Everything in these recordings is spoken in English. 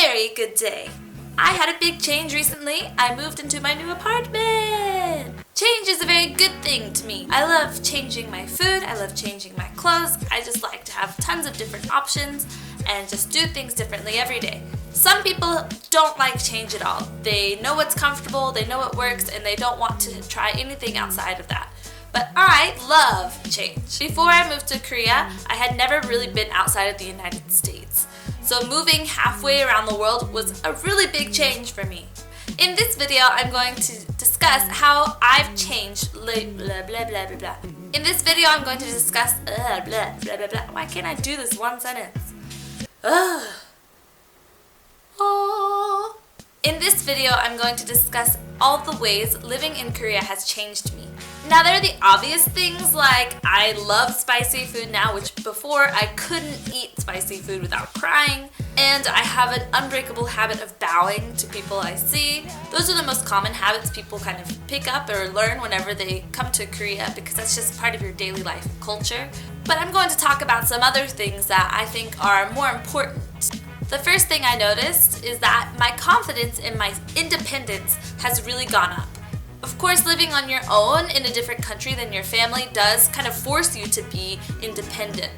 very good day. I had a big change recently. I moved into my new apartment. Change is a very good thing to me. I love changing my food. I love changing my clothes. I just like to have tons of different options and just do things differently every day. Some people don't like change at all. They know what's comfortable, they know what works, and they don't want to try anything outside of that. But I love change. Before I moved to Korea, I had never really been outside of the United States. So moving halfway around the world was a really big change for me. In this video, I'm going to discuss how I've changed blah blah blah blah blah. In this video, I'm going to discuss blah blah blah blah. Why can't I do this one sentence? In this video, I'm going to discuss all the ways living in Korea has changed me. Now, there are the obvious things like I love spicy food now, which before I couldn't eat spicy food without crying, and I have an unbreakable habit of bowing to people I see. Those are the most common habits people kind of pick up or learn whenever they come to Korea because that's just part of your daily life culture. But I'm going to talk about some other things that I think are more important. The first thing I noticed is that my confidence in my independence has really gone up. Of course, living on your own in a different country than your family does kind of force you to be independent.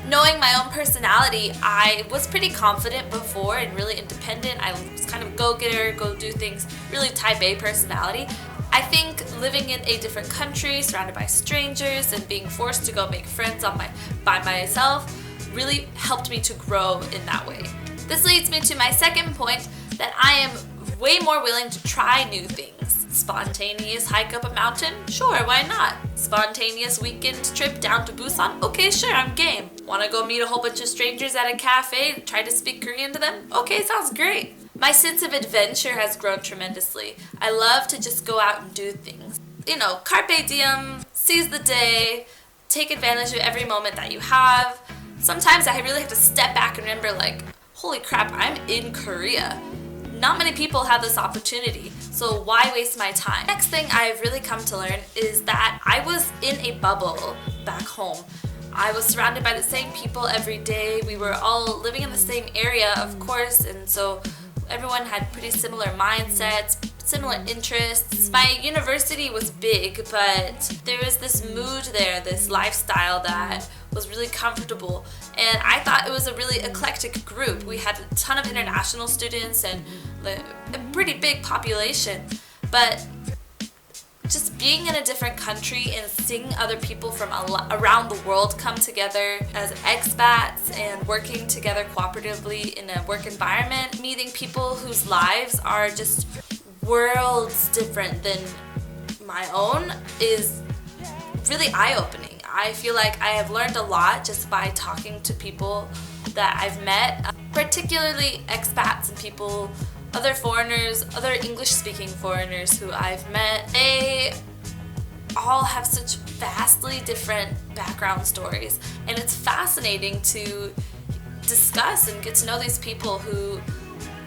Knowing my own personality, I was pretty confident before and really independent. I was kind of go-getter, go do things, really type A personality. I think living in a different country, surrounded by strangers, and being forced to go make friends by myself really helped me to grow in that way. This leads me to my second point, that I am way more willing to try new things. Spontaneous hike up a mountain? Sure, why not? Spontaneous weekend trip down to Busan? Okay, sure, I'm game. Wanna go meet a whole bunch of strangers at a cafe and try to speak Korean to them? Okay, sounds great. My sense of adventure has grown tremendously. I love to just go out and do things. You know, carpe diem, seize the day, take advantage of every moment that you have. Sometimes I really have to step back and remember, like, holy crap, I'm in Korea. Not many people have this opportunity, so why waste my time? Next thing I've really come to learn is that I was in a bubble back home. I was surrounded by the same people every day. We were all living in the same area, of course, and so everyone had pretty similar mindsets, similar interests. My university was big, but there was this mood there, this lifestyle that was really comfortable, and I thought it was a really eclectic group. We had a ton of international students and a pretty big population, but just being in a different country and seeing other people from around the world come together as expats and working together cooperatively in a work environment, meeting people whose lives are just worlds different than my own is really eye-opening. I feel like I have learned a lot just by talking to people that I've met, particularly expats and people, other foreigners, other English-speaking foreigners who I've met. They all have such vastly different background stories, and it's fascinating to discuss and get to know these people who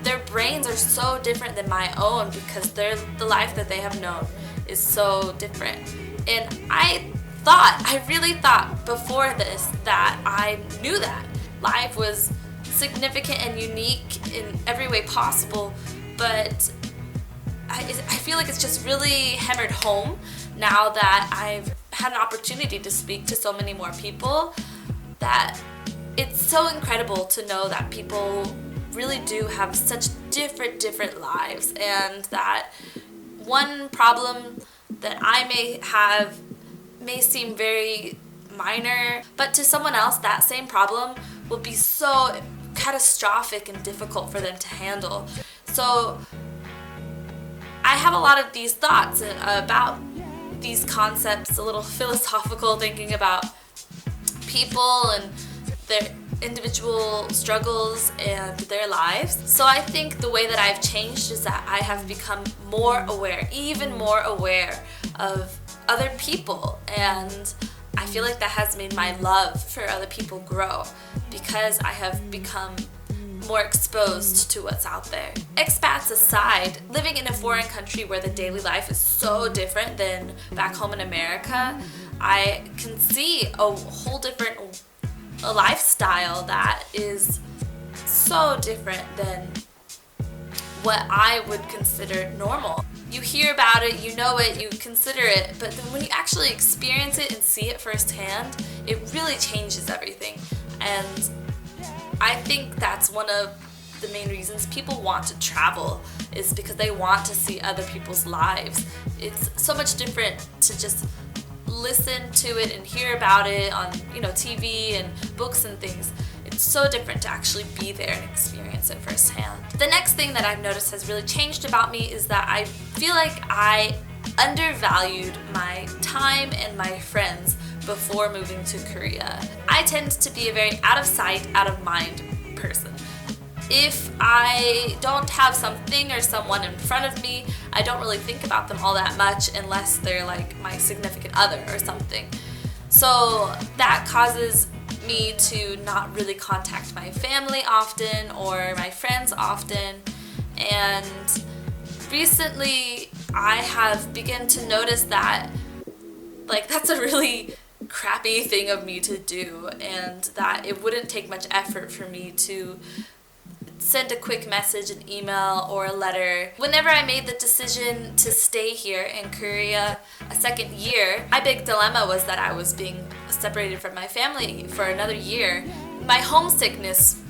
their brains are so different than my own because the life that they have known is so different. And I really thought before this that I knew that life was significant and unique in every way possible, but I feel like it's just really hammered home now that I've had an opportunity to speak to so many more people, that it's so incredible to know that people really do have such different lives, and that one problem that I may have may seem very minor, but to someone else that same problem will be so catastrophic and difficult for them to handle. So I have a lot of these thoughts about these concepts, a little philosophical, thinking about people and their individual struggles and their lives. So I think the way that I've changed is that I have become more aware, even more aware of other people, and I feel like that has made my love for other people grow because I have become more exposed to what's out there. Expats aside, living in a foreign country where the daily life is so different than back home in America, I can see a whole different lifestyle that is so different than what I would consider normal. You hear about it, you know it, you consider it, but then when you actually experience it and see it firsthand, it really changes everything. And I think that's one of the main reasons people want to travel, is because they want to see other people's lives. It's so much different to just listen to it and hear about it on, TV and books and things. It's so different to actually be there and experience it firsthand. The next thing that I've noticed has really changed about me is that I feel like I undervalued my time and my friends before moving to Korea. I tend to be a very out of sight, out of mind person. If I don't have something or someone in front of me, I don't really think about them all that much unless they're like my significant other or something. So that causes me to not really contact my family often or my friends often. And recently I have begun to notice that that's a really crappy thing of me to do, and that it wouldn't take much effort for me to send a quick message, an email, or a letter. Whenever I made the decision to stay here in Korea a second year, my big dilemma was that I was being separated from my family for another year. My homesickness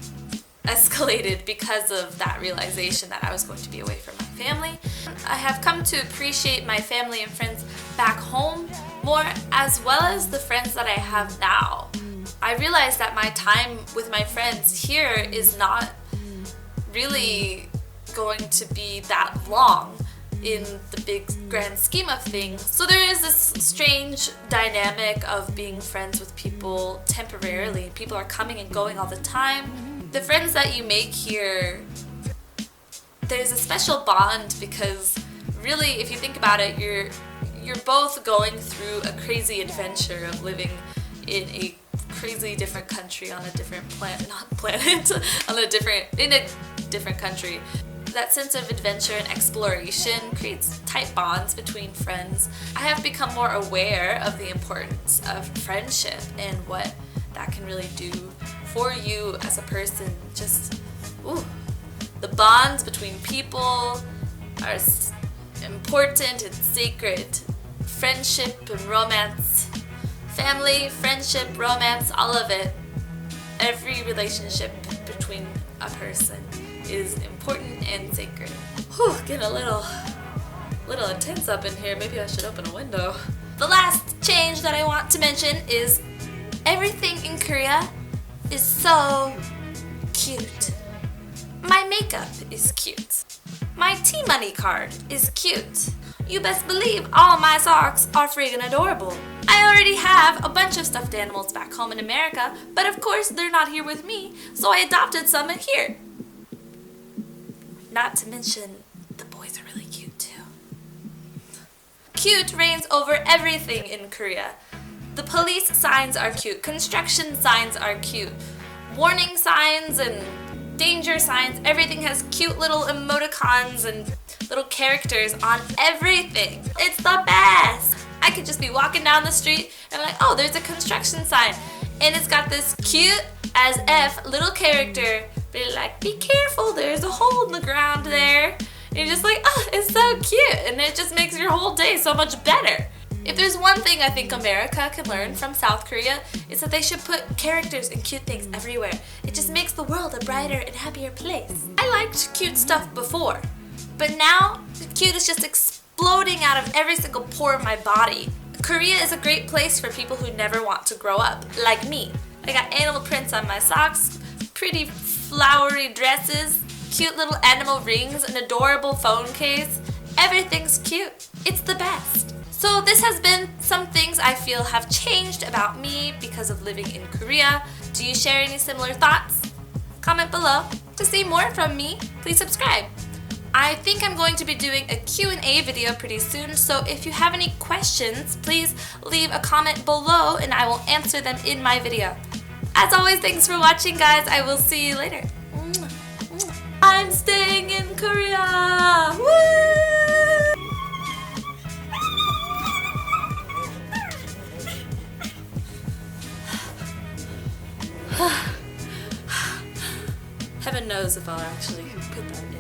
escalated because of that realization that I was going to be away from my family. I have come to appreciate my family and friends back home more, as well as the friends that I have now. I realized that my time with my friends here is not really going to be that long in the big grand scheme of things. So there is this strange dynamic of being friends with people temporarily. People are coming and going all the time. The friends that you make here, there's a special bond because really, if you think about it, you're both going through a crazy adventure of living in a crazy different country on a different in a different country. That sense of adventure and exploration creates tight bonds between friends. I have become more aware of the importance of friendship and what that can really do for you as a person. Just, the bonds between people are important and sacred. Friendship and romance, family, friendship, romance, all of it. Every relationship between a person is important and sacred. Getting a little intense up in here. Maybe I should open a window. The last change that I want to mention is everything in Korea is so cute. My makeup is cute. My T-Money card is cute. You best believe all my socks are friggin' adorable. I already have a bunch of stuffed animals back home in America, but of course they're not here with me, so I adopted some in here. Not to mention, the boys are really cute too. Cute reigns over everything in Korea. The police signs are cute, construction signs are cute, warning signs and danger signs, everything has cute little emoticons and little characters on everything. It's the best! I could just be walking down the street and I'm like, oh, there's a construction sign. And it's got this cute as F little character. But like, be careful, there's a hole in the ground there. And you're just like, oh, it's so cute. And it just makes your whole day so much better. If there's one thing I think America can learn from South Korea, it's that they should put characters and cute things everywhere. It just makes the world a brighter and happier place. I liked cute stuff before, but now cute is just exploding out of every single pore of my body. Korea is a great place for people who never want to grow up, like me. I got animal prints on my socks, pretty flowery dresses, cute little animal rings, an adorable phone case. Everything's cute. It's the best. So this has been some things I feel have changed about me because of living in Korea. Do you share any similar thoughts? Comment below. To see more from me, please subscribe. I think I'm going to be doing a Q&A video pretty soon, so if you have any questions, please leave a comment below and I will answer them in my video. As always, thanks for watching, guys. I will see you later. I'm staying in Korea! Woo! Heaven knows if I'll actually put that in.